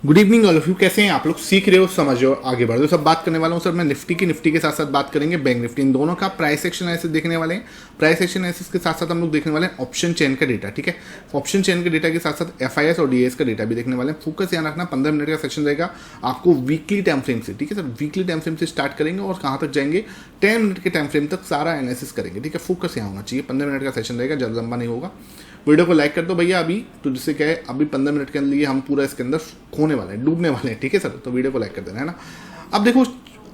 Good evening all of you. कैसे हैं आप लोग? सीख रहे हो, समझ रहे हो, आगे बढ़ रहे हो। सब बात करने वाला हूं सर मैं निफ्टी के साथ साथ बात करेंगे बैंक निफ्टी, इन दोनों का प्राइस एक्शन एनालिसिस देखने वाले हैं। प्राइस एक्शन एनालिसिस के साथ साथ हम लोग देखने वाले हैं ऑप्शन चेन का डेटा। ठीक है, ऑप्शन चेन के डेटा के साथ साथ एफआईएस और डीएस का डेटा भी देखने वाले हैं। फोकस ध्यान रखना, 15 मिनट का सेशन रहेगा आपको वीकली टाइम फ्रेम से। ठीक है सर, वीकली टाइम फ्रेम से स्टार्ट करेंगे और कहाँ तक जाएंगे, 10 मिनट के टाइम फ्रेम तक सारा एनालिसिस करेंगे। ठीक है, फोकस यहाँ होना चाहिए। 15 मिनट का सेशन रहेगा, ज़्यादा लंबा नहीं होगा। वीडियो को लाइक कर दो भैया अभी, तो जिससे क्या है अभी 15 मिनट के लिए हम पूरा इसके अंदर खोने वाले हैं, डूबने वाले हैं। ठीक है सर, तो वीडियो को लाइक कर देना है ना। अब देखो,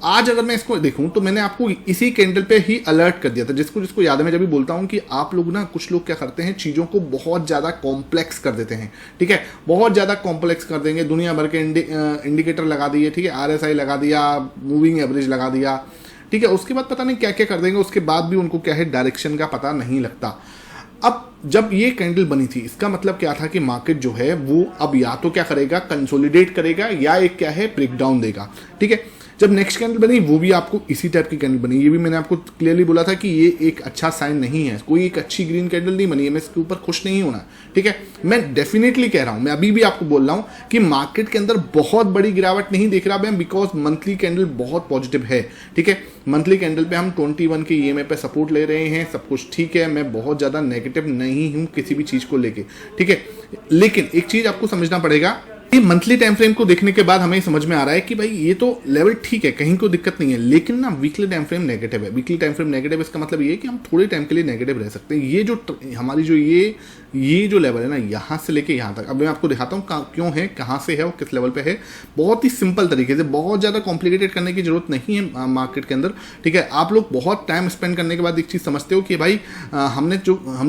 आज अगर मैं इसको देखूं तो मैंने आपको इसी कैंडल पे ही अलर्ट कर दिया था। जिसको याद है, मैं जब भी बोलता हूं कि आप लोग ना, कुछ लोग क्या करते हैं, चीज़ों को बहुत ज़्यादा कॉम्प्लेक्स कर देते हैं। ठीक है, बहुत ज़्यादा कॉम्प्लेक्स कर देंगे, दुनिया भर के इंडिकेटर लगा दिए। ठीक है, आरएसआई लगा दिया, मूविंग एवरेज लगा दिया। ठीक है, उसके बाद पता नहीं क्या क्या कर देंगे, उसके बाद भी उनको क्या है, डायरेक्शन का पता नहीं लगता। अब जब ये कैंडल बनी थी, इसका मतलब क्या था कि मार्केट जो है वो अब या तो क्या करेगा, कंसोलिडेट करेगा, या एक क्या है, ब्रेकडाउन देगा। ठीक है, जब नेक्स्ट कैंडल बनी वो भी आपको इसी टाइप की कैंडल बनी। ये भी मैंने आपको क्लियरली बोला था कि ये एक अच्छा साइन नहीं है, कोई एक अच्छी ग्रीन कैंडल नहीं बनी है, मैं इसके ऊपर खुश नहीं होना। ठीक है, मैं डेफिनेटली कह रहा हूं, मैं अभी भी आपको बोल रहा हूं कि मार्केट के अंदर बहुत बड़ी गिरावट नहीं देख रहा मैं, बिकॉज मंथली कैंडल बहुत पॉजिटिव है। ठीक है, मंथली कैंडल पे हम 21 के ईएमए पे सपोर्ट ले रहे हैं, सब कुछ ठीक है। मैं बहुत ज़्यादा नेगेटिव नहीं हूं किसी भी चीज़ को लेके। ठीक है, लेकिन एक चीज़ आपको समझना पड़ेगा, ये मंथली टाइम फ्रेम को देखने के बाद हमें समझ में आ रहा है कि भाई ये तो लेवल ठीक है, कहीं कोई दिक्कत नहीं है, लेकिन ना वीकली टाइम फ्रेम नेगेटिव है। वीकली टाइम फ्रेम नेगेटिव, इसका मतलब ये है कि हम थोड़े टाइम के लिए नेगेटिव रह सकते हैं। ये जो हमारी जो ये जो लेवल है ना, यहाँ से लेके यहाँ तक, अब मैं आपको दिखाता हूँ क्यों है, कहाँ से है और किस लेवल पे है। बहुत ही सिंपल तरीके से, बहुत ज़्यादा कॉम्प्लिकेटेड करने की जरूरत नहीं है मार्केट के अंदर। ठीक है, आप लोग बहुत टाइम स्पेंड करने के बाद एक चीज़ समझते हो कि भाई हम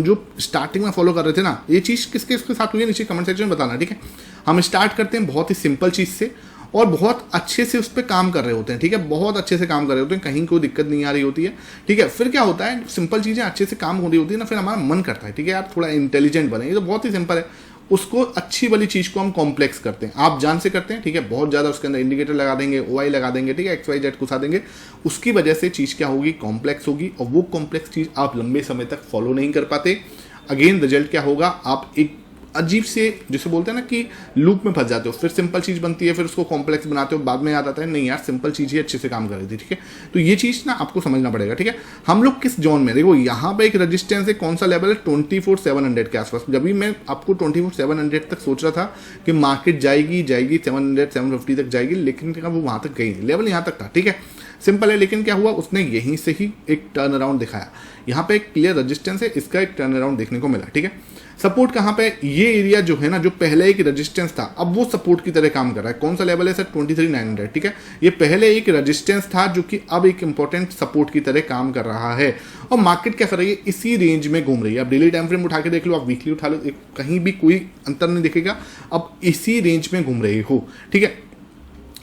जो स्टार्टिंग में फॉलो कर रहे थे ना, ये चीज़ किसके साथ हुई है, नीचे कमेंट सेक्शन में बताना। ठीक है, हम स्टार्ट करते हैं बहुत ही सिंपल चीज़ से और बहुत अच्छे से उस पर काम कर रहे होते हैं। ठीक है, बहुत अच्छे से काम कर रहे होते हैं, कहीं कोई दिक्कत नहीं आ रही होती है। ठीक है, फिर क्या होता है, सिंपल चीज़ें अच्छे से काम हो रही होती है ना, फिर हमारा मन करता है ठीक है यार थोड़ा इंटेलिजेंट बने। ये तो बहुत ही सिंपल है, उसको अच्छी वाली चीज़ को हम कॉम्प्लेक्स करते हैं, आप जान से करते हैं। ठीक है, बहुत ज़्यादा उसके अंदर इंडिकेटर लगा देंगे, ओआई लगा देंगे, ठीक है, XYZ घुसा देंगे, उसकी वजह से चीज़ क्या होगी, कॉम्प्लेक्स होगी, और वो कॉम्प्लेक्स चीज़ आप लंबे समय तक फॉलो नहीं कर पाते। अगेन रिजल्ट क्या होगा, आप एक अजीब से, जिसे बोलते हैं ना कि लूप में फंस जाते हो। फिर सिंपल चीज़ बनती है, फिर उसको कॉम्प्लेक्स बनाते हो, बाद में याद आता है नहीं यार सिंपल चीज़ ही अच्छे से काम कर रही थी। ठीक है, तो ये चीज़ ना आपको समझना पड़ेगा। ठीक है, हम लोग किस जोन में, देखो यहाँ पे एक रेजिस्टेंस है, कौन सा लेवल है, 24,700 के आसपास। जब भी मैं आपको 24,700 तक सोच रहा था कि मार्केट जाएगी 700 750 तक जाएगी, लेकिन वो वहाँ तक गई नहीं, लेवल यहाँ तक था। ठीक है, सिंपल है, लेकिन क्या हुआ, उसने यहीं से ही एक टर्न अराउंड दिखाया। यहाँ पे एक क्लियर रेजिस्टेंस है, इसका एक टर्न अराउंड देखने को मिला। ठीक है, सपोर्ट कहाँ पे, ये एरिया जो है ना, जो पहले एक रेजिस्टेंस था, अब वो सपोर्ट की तरह काम कर रहा है। कौन सा लेवल है सर, 23,900। ठीक है, ये पहले एक रेजिस्टेंस था जो कि अब एक इंपॉर्टेंट सपोर्ट की तरह काम कर रहा है, और मार्केट क्या कर रही है, इसी रेंज में घूम रही है। अब डेली टाइम फ्रेम उठा के देख लो, आप वीकली उठा लो, कहीं भी कोई अंतर नहीं दिखेगा, अब इसी रेंज में घूम रही हो। ठीक है,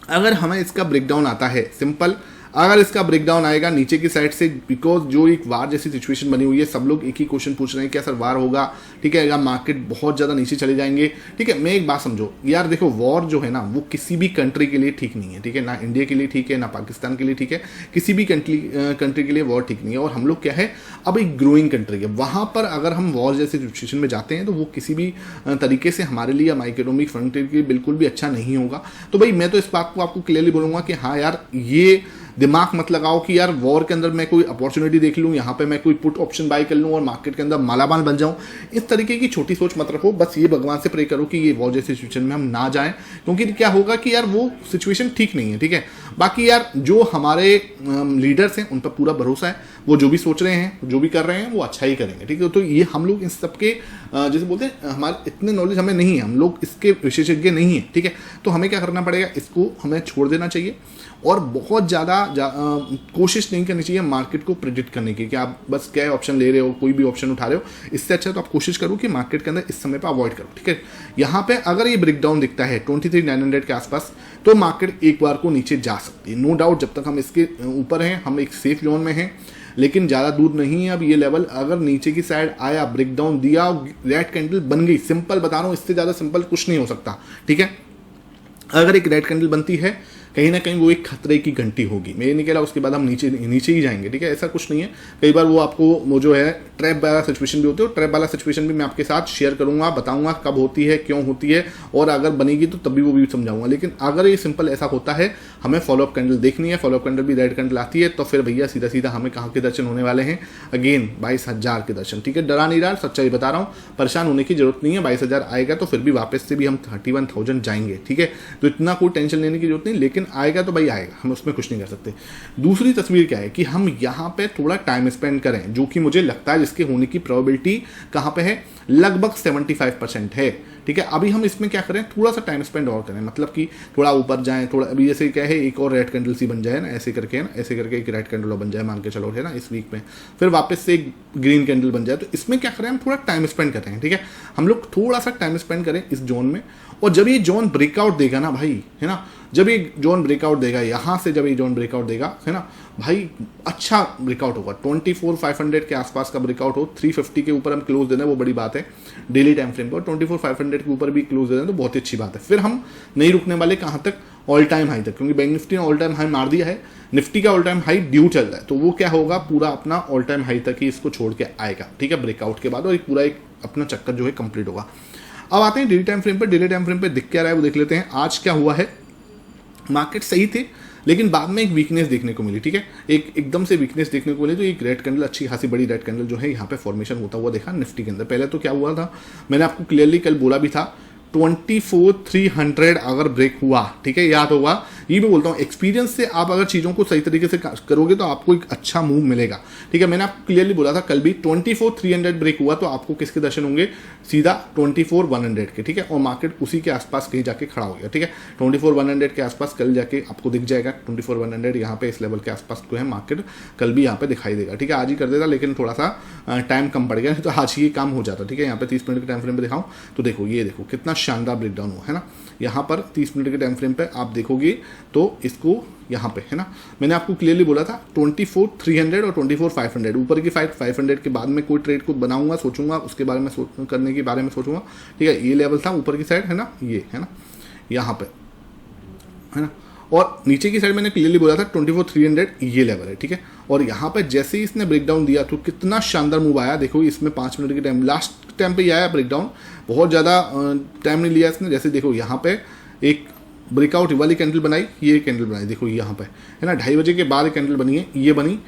अगर हमें इसका ब्रेकडाउन आता है, सिंपल, अगर इसका ब्रेकडाउन आएगा नीचे की साइड से, बिकॉज जो एक वार जैसी सिचुएशन बनी हुई है, सब लोग एक ही क्वेश्चन पूछ रहे हैं, क्या सर वार होगा। ठीक है, अगर मार्केट बहुत ज़्यादा नीचे चले जाएंगे। ठीक है, मैं एक बात समझो यार, देखो वॉर जो है ना, वो किसी भी कंट्री के लिए ठीक नहीं है। ठीक है, ना इंडिया के लिए ठीक है, ना पाकिस्तान के लिए ठीक है, किसी भी कंट्री के लिए वॉर ठीक नहीं है। और हम लोग क्या है, अब एक ग्रोइंग कंट्री है, वहाँ पर अगर हम वॉर जैसी सिचुएशन में जाते हैं तो वो किसी भी तरीके से हमारे लिए, हमारी इकोनॉमिक फ्रंटियर के लिए बिल्कुल भी अच्छा नहीं होगा। तो भाई मैं तो इस बात को आपको क्लियरली बोलूँगा कि हाँ यार, ये दिमाग मत लगाओ कि यार वॉर के अंदर मैं कोई अपॉर्चुनिटी देख लूँ, यहाँ पे मैं कोई पुट ऑप्शन बाय कर लूँ और मार्केट के अंदर मालामाल बन जाऊँ। इस तरीके की छोटी सोच मत रखो, बस ये भगवान से प्रे करो कि ये वॉर जैसी सिचुएशन में हम ना जाएं, क्योंकि क्या होगा कि यार वो सिचुएशन ठीक नहीं है। ठीक है, बाकी यार जो हमारे लीडर्स हैं उन पर पूरा भरोसा है, वो जो भी सोच रहे हैं, जो भी कर रहे हैं, वो अच्छा ही करेंगे। ठीक है, तो ये हम लोग इन सबके जैसे बोलते हैं, हमारे इतने नॉलेज हमें नहीं है, हम लोग इसके विशेषज्ञ नहीं है। ठीक है, तो हमें क्या करना पड़ेगा, इसको हमें छोड़ देना चाहिए और बहुत ज़्यादा कोशिश नहीं करनी चाहिए मार्केट को प्रेडिक्ट करने की, कि आप बस क्या ऑप्शन ले रहे हो, कोई भी ऑप्शन उठा रहे हो। इससे अच्छा तो आप कोशिश करो कि मार्केट के अंदर इस समय पर अवॉइड करो। ठीक है, यहाँ पे अगर ये ब्रेकडाउन दिखता है 23,900 के आसपास, तो मार्केट एक बार को नीचे जा सकती है, नो डाउट। जब तक हम इसके ऊपर हैं, हम एक सेफ जोन में हैं, लेकिन ज़्यादा दूर नहीं है। अब ये लेवल अगर नीचे की साइड आया, ब्रेकडाउन दिया, रेड कैंडल बन गई, सिंपल बता रहा हूँ, इससे ज़्यादा सिंपल कुछ नहीं हो सकता। ठीक है, अगर एक रेड कैंडल बनती है कहीं ना कहीं वो एक खतरे की घंटी होगी। मैं ये नहीं कह रहा उसके बाद हम नीचे नीचे ही जाएंगे, ठीक है, ऐसा कुछ नहीं है। कई बार वो आपको वो जो है ट्रैप वाला सिचुएशन भी होती है, और ट्रैप वाला सिचुएशन भी मैं आपके साथ शेयर करूंगा, बताऊंगा कब होती है, क्यों होती है, और अगर बनेगी तो तभी वो भी समझाऊंगा। लेकिन अगर ये सिंपल ऐसा होता है, हमें फॉलोअप कैंडल देखनी है, फॉलोअप कैंडल भी रेड कैंडल आती है, तो फिर भैया सीधा सीधा हमें कहाँ के दर्शन होने वाले हैं, अगेन 22,000 के दर्शन, ठीक है। डरा नहीं रहा, सच्चाई बता रहा हूँ, परेशान होने की जरूरत नहीं है। 22,000 आएगा तो फिर भी वापस से भी हम 31,000 जाएंगे, ठीक है। तो इतना कोई टेंशन लेने की जरूरत नहीं, लेकिन आएगा तो भाई आएगा, हम उसमें कुछ नहीं कर सकते। दूसरी तस्वीर क्या है कि हम यहाँ पे थोड़ा टाइम स्पेंड करें, जो कि मुझे लगता है जिसके होने की प्रोबेबिलिटी कहाँ पे है, लगभग 75% है, ठीक है। अभी हम इसमें क्या करें, थोड़ा सा टाइम स्पेंड और करें, मतलब कि थोड़ा ऊपर जाएं, थोड़ा अभी जैसे क्या है, एक और रेड कैंडल सी बन जाए ना, ऐसे करके है ना, ऐसे करके एक रेड कैंडल बन जाए, मान के चलो, है ना, इस वीक में, फिर वापस से एक ग्रीन कैंडल बन जाए, तो इसमें क्या करें, हम थोड़ा टाइम स्पेंड करें, ठीक है। हम लोग थोड़ा सा टाइम स्पेंड करें इस जोन में, और जब ये जोन ब्रेकआउट देगा ना भाई, है ना, जब ये जोन ब्रेकआउट देगा यहाँ से, जब ये जोन ब्रेकआउट देगा, है ना भाई, अच्छा ब्रेकआउट होगा, 24,500 के आसपास का ब्रेकआउट हो, 350 के ऊपर हम क्लोज दे दें वो बड़ी बात है डेली टाइम फ्रेम पर, 24,500 के ऊपर भी क्लोज दे दें तो बहुत ही अच्छी बात है। फिर हम नहीं रुकने वाले, कहाँ तक, ऑल टाइम हाई तक, क्योंकि बैंक निफ्टी ने ऑल टाइम हाई मार दिया है, निफ्टी का ऑल टाइम हाई ड्यू चल रहा है, तो वो क्या होगा, पूरा अपना ऑल टाइम हाई तक ही इसको छोड़ के आएगा, ठीक है, ब्रेकआउट के बाद, और एक पूरा एक अपना चक्कर जो है कंप्लीट होगा। अब आते हैं डेली टाइम फ्रेम पर। डेली टाइम फ्रेम पर दिख क्या रहा है वो देख लेते हैं। आज क्या हुआ है, मार्केट सही थे, लेकिन बाद में एक वीकनेस देखने को मिली, ठीक है, एक एकदम से वीकनेस देखने को मिली, तो एक रेड कैंडल, अच्छी खासी बड़ी रेड कैंडल जो है यहाँ पे फॉर्मेशन होता हुआ देखा निफ्टी के अंदर। पहले तो क्या हुआ था, मैंने आपको क्लियरली कल बोला भी था, 24,300 अगर ब्रेक हुआ, ठीक है, याद होगा, ये भी बोलता हूँ एक्सपीरियंस से, आप अगर चीज़ों को सही तरीके से करोगे तो आपको एक अच्छा मूव मिलेगा, ठीक है। मैंने आपको क्लियरली बोला था कल भी, 24,300 ब्रेक हुआ तो आपको किसके दर्शन होंगे, सीधा 24,100 के, ठीक है, और मार्केट उसी के आसपास कहीं जाके खड़ा हो गया, ठीक है, 24,100 के आसपास कल जाके आपको दिख जाएगा, 24,100 यहाँ पे इस लेवल के आसपास जो है मार्केट कल भी यहाँ पे दिखाई देगा, ठीक है। आज ही कर देता, लेकिन थोड़ा सा टाइम कम पड़ गया, तो आज ही काम हो जाता, ठीक है। यहाँ पे 30 मिनट के टाइम फ्रेम पे दिखाऊं तो देखो, ये देखो कितना शानदार ब्रेकडाउन हुआ है ना, यहाँ पर 30 मिनट के टाइम फ्रेम पे आप देखोगे तो इसको यहाँ पे, है ना, मैंने आपको क्लियरली बोला था 24,300 और 24,500, ऊपर की 500 के बाद में कोई ट्रेड को बनाऊंगा, सोचूंगा उसके बारे में, करने के बारे में सोचूंगा, ठीक है। ये लेवल था ऊपर की साइड, है ना, ये है ना, यहाँ पे, है ना, और नीचे की साइड मैंने क्लियरली बोला था 24,300 ये लेवल है, ठीक है। और यहाँ पे जैसे ही इसने ब्रेकडाउन दिया तो कितना शानदार मूव आया, देखो इसमें 5 मिनट के टाइम, लास्ट टाइम पे ही आया ब्रेकडाउन, बहुत ज़्यादा टाइम नहीं लिया इसने। जैसे देखो यहाँ पे एक ब्रेकआउट वाली कैंडल बनाई, ये कैंडल बनाई, देखो यहाँ पे, है ना, 2:30 बजे के बाद कैंडल बनी है, ये बनी,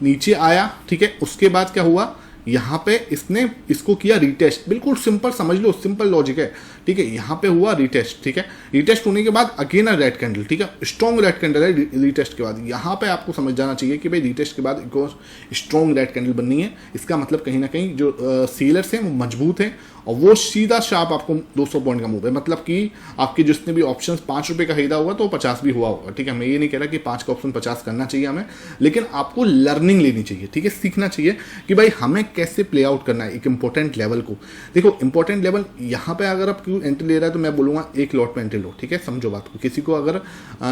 नीचे आया, ठीक है। उसके बाद क्या हुआ, यहाँ पे इसने इसको किया रीटेस्ट, बिल्कुल सिंपल समझ लो, सिंपल लॉजिक है, ठीक है। यहाँ पे हुआ रीटेस्ट, ठीक है, रीटेस्ट होने के बाद अगेन रेड कैंडल, ठीक है, स्ट्रॉन्ग रेड कैंडल है रीटेस्ट के बाद। यहाँ पे आपको समझ जाना चाहिए कि भाई रीटेस्ट के बाद एक और स्ट्रॉन्ग रेड कैंडल बननी है, इसका मतलब कहीं ना कहीं जो सेलर्स हैं वो मजबूत हैं, और वो सीधा शार्प आपको 200 पॉइंट का मूव है, मतलब कि आपके जिसने भी ऑप्शन 5 रुपये का खरीदा होगा तो 50 भी हुआ होगा, ठीक है। मैं ये नहीं कह रहा कि 5 का ऑप्शन 50 करना चाहिए हमें, लेकिन आपको लर्निंग लेनी चाहिए, ठीक है, सीखना चाहिए कि भाई हमें कैसे प्ले आउट करना है एक इंपॉर्टेंट लेवल को। देखो इंपॉर्टेंट लेवल यहाँ पे अगर आप क्यों एंट्री ले रहा है तो मैं बोलूँगा 1 लॉट में एंट्री लो, ठीक है, समझो बात को। किसी को अगर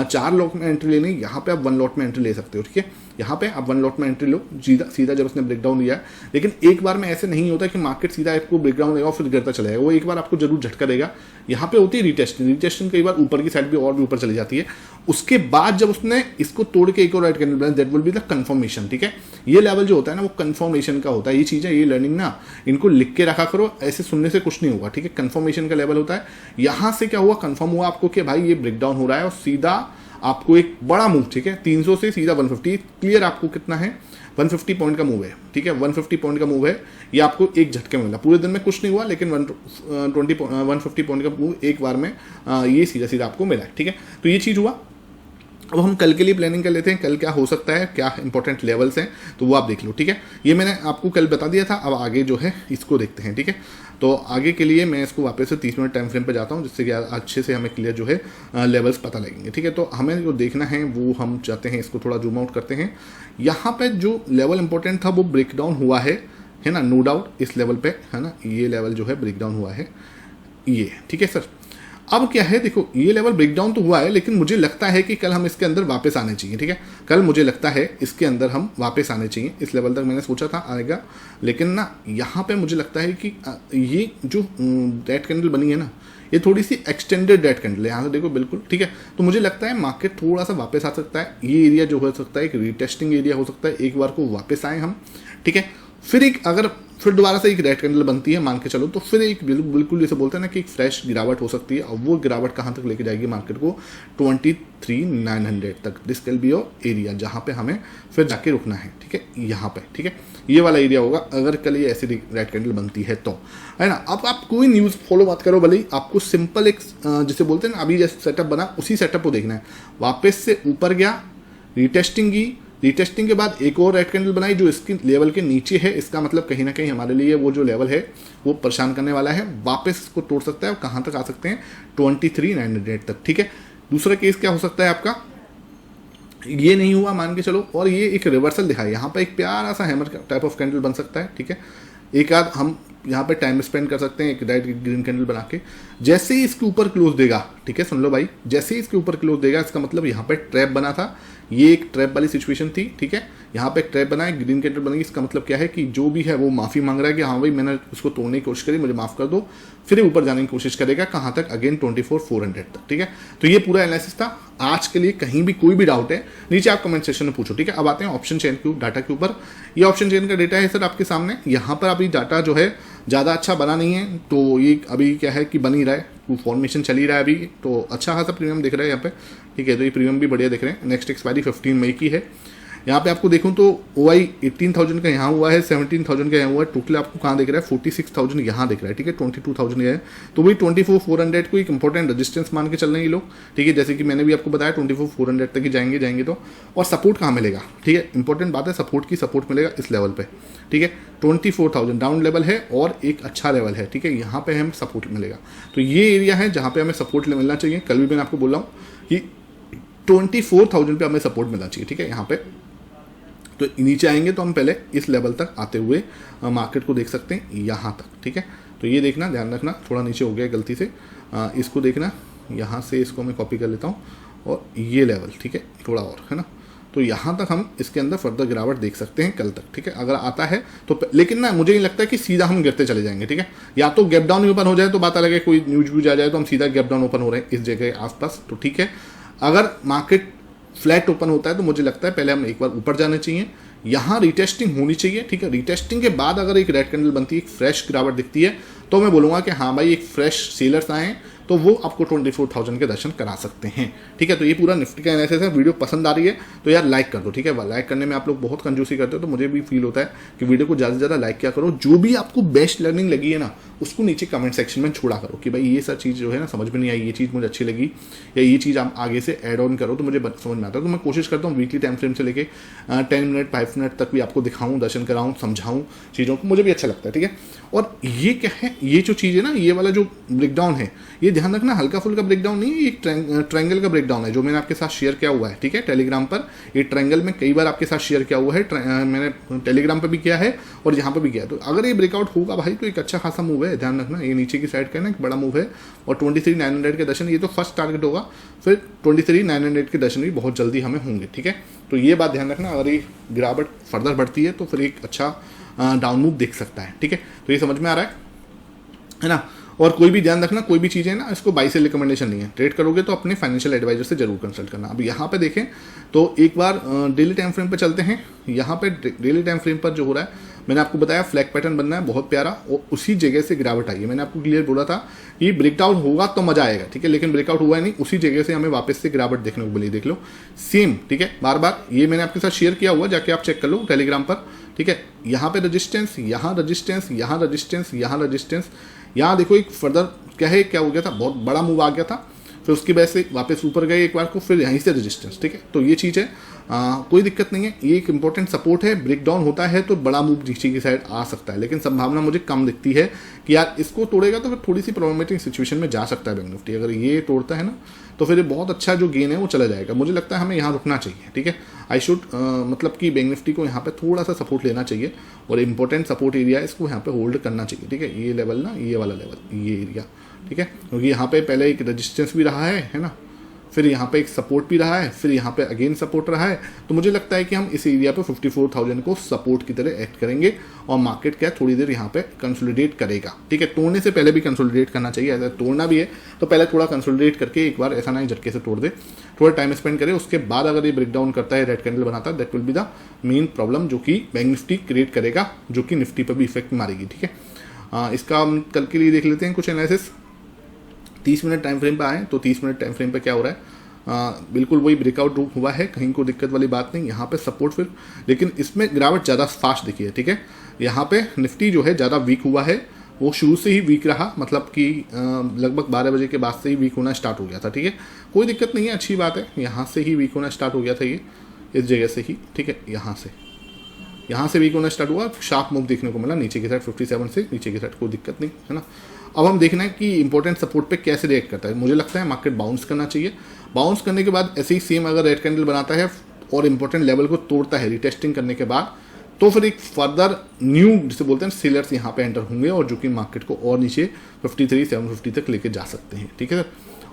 4 लॉट में एंट्री लेनी, यहाँ पे आप 1 लॉट में एंट्री ले सकते हो, ठीक है, यहाँ पे आप 1 लॉट में एंट्री लो, सीधा जब उसने ब्रेकडाउन दिया है। लेकिन एक बार में ऐसे नहीं होता कि मार्केट सीधा आपको ब्रेकडाउन देगा और फिर गिरता चला जाएगा, वो एक बार आपको जरूर झटका देगा। यहाँ पे होती है रिटेस्टिंग कई बार ऊपर की साइड भी और भी ऊपर चली जाती है। उसके बाद जब उसने इसको तोड़ के एक और राइट कैंडल बनाया, that will be the confirmation, ठीक है। ये लेवल जो होता है ना वो कंफर्मेशन का होता है। ये चीज़ें, ये लर्निंग ना इनको लिख के रखा करो, ऐसे सुनने से कुछ नहीं होगा, ठीक है। कंफर्मेशन का लेवल होता है। यहाँ से क्या हुआ, कंफर्म हुआ आपको कि भाई ये ब्रेकडाउन हो रहा है और सीधा आपको एक बड़ा मूव, ठीक है, 300 से सीधा 150, क्लियर आपको कितना है, 150 पॉइंट का मूव है, ठीक है, 150 पॉइंट का मूव है। ये आपको एक झटके में मिला, पूरे दिन में कुछ नहीं हुआ, लेकिन 150 पॉइंट का मूव एक बार में ये सीधा सीधा आपको मिला है, ठीक है। तो ये चीज़ हुआ। अब हम कल के लिए प्लानिंग कर लेते हैं, कल क्या हो सकता है, क्या इंपॉर्टेंट लेवल्स हैं, तो वो आप देख लो, ठीक है। ये मैंने आपको कल बता दिया था, अब आगे जो है इसको देखते हैं, ठीक है। तो आगे के लिए मैं इसको वापस से 30 मिनट टाइम फ्रेम पे जाता हूँ, जिससे कि अच्छे से हमें क्लियर जो है लेवल्स पता लगेंगे, ठीक है। तो हमें जो देखना है वो हम चाहते हैं, इसको थोड़ा जूम आउट करते हैं। यहाँ पे जो लेवल इंपॉर्टेंट था वो ब्रेकडाउन हुआ है ना, नो डाउट इस लेवल पे, है ना, ये लेवल जो है ब्रेकडाउन हुआ है, ये, ठीक है सर। अब क्या है, देखो ये लेवल ब्रेकडाउन तो हुआ है, लेकिन मुझे लगता है कि कल हम इसके अंदर वापस आने चाहिए, ठीक है। कल मुझे लगता है इसके अंदर हम वापस आने चाहिए, इस लेवल तक मैंने सोचा था आएगा, लेकिन ना यहाँ पे मुझे लगता है कि ये जो रेड कैंडल बनी है ना, ये थोड़ी सी एक्सटेंडेड रेड कैंडल है, यहाँ से देखो बिल्कुल, ठीक है। तो मुझे लगता है मार्केट थोड़ा सा वापस आ सकता है, ये एरिया जो हो सकता है एक रीटेस्टिंग एरिया हो सकता है, एक बार को वापस आए हम, ठीक है। फिर एक अगर फिर दोबारा से एक रेड कैंडल बनती है मान के चलो, तो फिर एक बिल्कुल जैसे बोलते हैं ना कि एक फ्रेश गिरावट हो सकती है। अब वो गिरावट कहाँ तक लेके जाएगी मार्केट को, 23,900 तक। This can be your area जहाँ पे हमें फिर जाके रुकना है, ठीक है, यहाँ पे, ठीक है। ये वाला एरिया होगा अगर कल ये ऐसी रेड कैंडल बनती है तो, है ना। अब आप कोई न्यूज़ फॉलो मत करो, भले ही आपको सिंपल एक जैसे बोलते हैं ना अभी जैसे सेटअप बना उसी सेटअप को देखना है। वापस से ऊपर गया, रिटेस्टिंग की, रिटेस्टिंग के बाद एक और रेड कैंडल बनाई जो इसकी लेवल के नीचे है, इसका मतलब कहीं ना कहीं हमारे लिए वो जो लेवल है वो परेशान करने वाला है, वापस इसको तोड़ सकता है। और कहाँ तक आ सकते हैं, 23,900 तक, ठीक है। दूसरा केस क्या हो सकता है आपका, ये नहीं हुआ मान के चलो और ये एक रिवर्सल दिखाए, यहाँ पर एक प्यारा सा हैमर टाइप ऑफ कैंडल बन सकता है, ठीक है। एक आध हम यहाँ पे टाइम स्पेंड कर सकते हैं एक रेड ग्रीन कैंडल बना के। जैसे ही इसके ऊपर क्लोज देगा, ठीक है, सुन लो भाई, जैसे ही इसके ऊपर क्लोज देगा इसका मतलब यहाँ पे ट्रैप बना था, ये एक ट्रैप वाली सिचुएशन थी, ठीक है। यहाँ पे एक ट्रैप बना है, ग्रीन कैंडल बनेगी, इसका मतलब क्या है कि जो भी है वो माफ़ी मांग रहा है कि हाँ भाई मैंने उसको तोड़ने की कोशिश करी, मुझे माफ़ कर दो। फिर ऊपर जाने की कोशिश करेगा, कहाँ तक, अगेन 24,400 तक, ठीक है। तो ये पूरा एनालिसिस था आज के लिए। कहीं भी कोई भी डाउट है नीचे आप कमेंट सेक्शन में पूछो, ठीक है। अब आते हैं ऑप्शन चेन के डाटा के ऊपर। ये ऑप्शन चेन का डेटा है सर आपके सामने। यहाँ पर अभी डाटा जो है ज़्यादा अच्छा बना नहीं है, तो ये अभी क्या है कि बन ही रहा है, फॉर्मेशन चल ही रहा है अभी, तो अच्छा खासा प्रीमियम दिख रहा है यहाँ पे, ठीक है। तो ये प्रीमियम भी बढ़िया दिख रहे हैं। नेक्स्ट एक्सपायरी 15 मई की है। यहाँ पे आपको देखूँ तो OI 18,000 का यहाँ हुआ है, 17,000 का यहाँ हुआ है, टोटल आपको कहाँ दिख रहा है 46,000 यहाँ दिख रहा है, ठीक है। 22,000 ये है, तो वही 24,400 को एक इंपॉर्टेंट रेजिस्टेंस मान के चल रहे हैं ये लोग, ठीक है। जैसे कि मैंने भी आपको बताया 24,400 तक ही जाएंगे तो। और सपोर्ट कहाँ मिलेगा, ठीक है, इंपॉर्टेंट बात है, सपोर्ट मिलेगा इस लेवल पर, ठीक है। 24,000 डाउन लेवल है और एक अच्छा लेवल है, ठीक है, यहाँ पे हमें सपोर्ट मिलेगा। तो ये एरिया है जहाँ पे हमें सपोर्ट मिलना चाहिए। कल भी मैंने आपको बोला हूँ कि 24,000 पे हमें सपोर्ट मिलना चाहिए, ठीक है। यहाँ पे तो नीचे आएंगे तो हम पहले इस लेवल तक आते हुए मार्केट को देख सकते हैं, यहाँ तक, ठीक है। तो ये देखना, ध्यान रखना, थोड़ा नीचे हो गया गलती से, इसको देखना, यहाँ से इसको मैं कॉपी कर लेता हूँ और ये लेवल, ठीक है, थोड़ा और, है ना। तो यहाँ तक हम इसके अंदर फर्दर गिरावट देख सकते हैं कल तक, ठीक है, अगर आता है तो। लेकिन ना मुझे नहीं लगता कि सीधा हम गिरते चले जाएंगे, ठीक है। या तो गैप डाउन ओपन हो जाए तो बात अलग है, कोई न्यूज व्यूज आ जाए तो हम सीधा गैप डाउन ओपन हो रहे हैं इस जगह के आसपास, तो ठीक है। अगर मार्केट फ्लैट ओपन होता है तो मुझे लगता है पहले हम एक बार ऊपर जाने चाहिए, यहाँ रिटेस्टिंग होनी चाहिए, ठीक है। रिटेस्टिंग के बाद अगर एक रेड कैंडल बनती है, एक फ्रेश गिरावट दिखती है, तो मैं बोलूँगा कि हाँ भाई एक फ्रेश सेलर्स आए हैं तो वो आपको 24,000 के दर्शन करा सकते हैं, ठीक है। तो ये पूरा निफ्टी का एनालिसिस है। वीडियो पसंद आ रही है तो यार लाइक कर दो, ठीक है। लाइक करने में आप लोग बहुत कंजूसी करते हो, तो मुझे भी फील होता है कि वीडियो को ज़्यादा से ज़्यादा लाइक किया करो। जो भी आपको बेस्ट लर्निंग लगी है ना, उसको नीचे कमेंट सेक्शन में छोड़ा करो कि भाई ये सब चीज़ जो है ना समझ में नहीं आई, ये चीज़ मुझे अच्छी लगी, या ये चीज़ आप आगे से ऐड ऑन करो तो मुझे समझ में आता है। तो मैं कोशिश करता हूँ वीकली टाइम फ्रेम से लेके 10 मिनट 5 मिनट तक भी आपको दिखाऊँ, दर्शन कराऊँ, समझाऊँ चीज़ों को, मुझे भी अच्छा लगता है, ठीक है। और ये क्या है, ये जो चीज़ है ना, ये वाला जो ब्रेकडाउन है, ये ध्यान रखना हल्का फुल्का ब्रेकडाउन नहीं है, ये ट्रायंगल का ब्रेकडाउन है जो मैंने आपके साथ शेयर किया हुआ है, ठीक है, टेलीग्राम पर। ये ट्रायंगल में कई बार आपके साथ शेयर किया हुआ है, मैंने टेलीग्राम पर भी किया है और यहाँ पर भी किया है। तो अगर ये ब्रेकआउट होगा भाई तो एक अच्छा खासा मूव है, ध्यान रखना। ये नीचे की साइड का ना एक बड़ा मूव है और 23,900 के दर्शन, ये तो फर्स्ट टारगेट होगा, फिर 23,900 के दर्शन भी बहुत जल्दी हमें होंगे, ठीक है। तो ये बात ध्यान रखना, अगर ये गिरावट फर्दर बढ़ती है तो फिर एक अच्छा डाउन मूव दिख सकता है, ठीक है। तो ये समझ में आ रहा है ना। और कोई भी ध्यान रखना, कोई भी चीज़ें ना इसको बाई सेल रिकमेंडेशन नहीं है, ट्रेड करोगे तो अपने फाइनेंशियल एडवाइजर से जरूर कंसल्ट करना। अब यहाँ पे देखें तो एक बार डेली टाइम फ्रेम पर चलते हैं। यहाँ पे डेली टाइम फ्रेम पर जो हो रहा है, मैंने आपको बताया फ्लैग पैटर्न बनना है बहुत प्यारा, और उसी जगह से गिरावट आई है। मैंने आपको क्लियर बोला था कि ब्रेकआउट होगा तो मजा आएगा, ठीक है, लेकिन ब्रेकआउट हुआ नहीं, उसी जगह से हमें वापस से गिरावट देखने को मिली, देख लो सेम, ठीक है। बार बार ये मैंने आपके साथ शेयर किया हुआ, जाके आप चेक कर लो टेलीग्राम पर, ठीक है। यहाँ पे रजिस्टेंस, यहाँ रजिस्टेंस, यहाँ रजिस्टेंस, यहाँ रजिस्टेंस, यहाँ देखो एक फर्दर क्या हो गया था, बहुत बड़ा मूव आ गया था, फिर उसकी वजह से वापस ऊपर गए एक बार को, फिर यहीं से रेजिस्टेंस, ठीक है। तो ये चीज़ है, कोई दिक्कत नहीं है, ये एक इंपॉर्टेंट सपोर्ट है। ब्रेक डाउन होता है तो बड़ा मूव नीचे की साइड आ सकता है, लेकिन संभावना मुझे कम दिखती है कि यार इसको तोड़ेगा तो फिर थोड़ी सी प्रॉब्लमेटिक सिचुएशन में जा सकता है बैंक निफ्टी। अगर ये तोड़ता है ना तो फिर बहुत अच्छा जो गेन है वो चला जाएगा। मुझे लगता है हमें यहाँ रुकना चाहिए, ठीक है। आई शुड मतलब कि बैंक निफ्टी को यहाँ पे थोड़ा सा सपोर्ट लेना चाहिए और इंपॉर्टेंट सपोर्ट एरिया इसको यहाँ पे होल्ड करना चाहिए, ठीक है। ये लेवल ना, ये वाला लेवल, ये एरिया, ठीक है, क्योंकि यहाँ पे पहले एक रेजिस्टेंस भी रहा है ना, फिर यहाँ पे एक सपोर्ट भी रहा है, फिर यहाँ पे अगेन सपोर्ट रहा है। तो मुझे लगता है कि हम इस एरिया पे 54,000 को सपोर्ट की तरह एक्ट करेंगे और मार्केट क्या थोड़ी देर यहाँ पे कंसोलिडेट करेगा। ठीक है, तोड़ने से पहले भी कंसोलिडेट करना चाहिए, अगर तोड़ना भी है तो पहले थोड़ा कंसोलिडेट करके एक बार ऐसा नहीं झटके से तोड़ दे, थोड़ा टाइम स्पेंड करे, उसके बाद अगर ये ब्रेक डाउन करता है, रेड कैंडल बनाता है, that will be the main problem जो कि बैंक निफ्टी क्रिएट करेगा, जो कि निफ्टी पर भी इफेक्ट मारेगी। ठीक है, इसका हम कल के लिए देख लेते हैं कुछ एनालिसिस। 30 मिनट टाइम फ्रेम पे आए तो 30 मिनट टाइम फ्रेम पे क्या हो रहा है, बिल्कुल वही ब्रेकआउट हुआ है, कहीं को दिक्कत वाली बात नहीं। यहाँ पे सपोर्ट फिर, लेकिन इसमें गिरावट ज़्यादा फास्ट दिखी है। ठीक है, यहाँ पे निफ्टी जो है ज़्यादा वीक हुआ है, वो शुरू से ही वीक रहा, मतलब कि लगभग 12 बजे के बाद से ही वीक होना स्टार्ट हो गया था। ठीक है, कोई दिक्कत नहीं है, अच्छी बात है, यहाँ से ही वीक होना स्टार्ट हो गया था ये, इस जगह से ही। ठीक है, यहाँ से वीक होना स्टार्ट हुआ, शार्प मूव देखने को मिला नीचे की साइड 57 से नीचे की साइड, कोई दिक्कत नहीं है ना। अब हम देखना है कि इंपॉर्टेंट सपोर्ट पे कैसे रिएक्ट करता है। मुझे लगता है मार्केट बाउंस करना चाहिए, बाउंस करने के बाद ऐसे ही सेम अगर रेड कैंडल बनाता है और इंपॉर्टेंट लेवल को तोड़ता है रिटेस्टिंग करने के बाद, तो फिर एक फर्दर न्यू जिसे बोलते हैं सेलर्स यहाँ पे एंटर होंगे और जो कि मार्केट को और नीचे 53,750 तक लेके जा सकते हैं। ठीक है सर,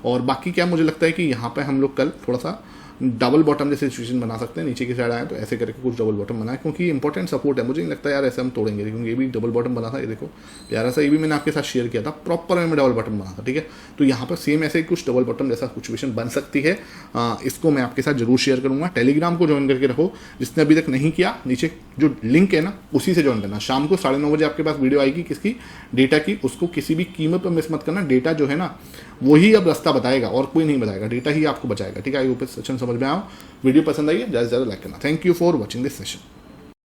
और बाकी क्या मुझे लगता है कि यहाँ पे हम लोग कल थोड़ा सा डबल बॉटम जैसे सिचुएशन बना सकते हैं, नीचे की साइड आए तो ऐसे करके कुछ डबल बॉटम बनाए, क्योंकि इंपॉर्टेंट सपोर्ट है। मुझे नहीं लगता यार ऐसे हम तोड़ेंगे, क्योंकि ये भी डबल बॉटम बना था, ये देखो प्यारा सा, ये भी मैंने आपके साथ शेयर किया था, प्रॉपर में डबल बॉटम बना था। ठीक है, तो यहाँ पर सेम ऐसे कुछ डबल बॉटम जैसा सिचुएशन बन सकती है, इसको मैं आपके साथ जरूर शेयर करूँगा। टेलीग्राम को ज्वाइन करके रखो, जिसने अभी तक नहीं किया, नीचे जो लिंक है ना उसी से ज्वाइन करना। शाम को 9:30 बजे आपके पास वीडियो आएगी किसकी, डेटा की, उसको किसी भी कीमत पर मिस मत करना। डेटा जो है ना वही अब रास्ता बताएगा और कोई नहीं बताएगा, डेटा ही आपको बचाएगा। ठीक है, आई होप सेशन समझ में आओ, वीडियो पसंद आई है ज़्यादा से ज़्यादा लाइक करना। Thank you for watching this session.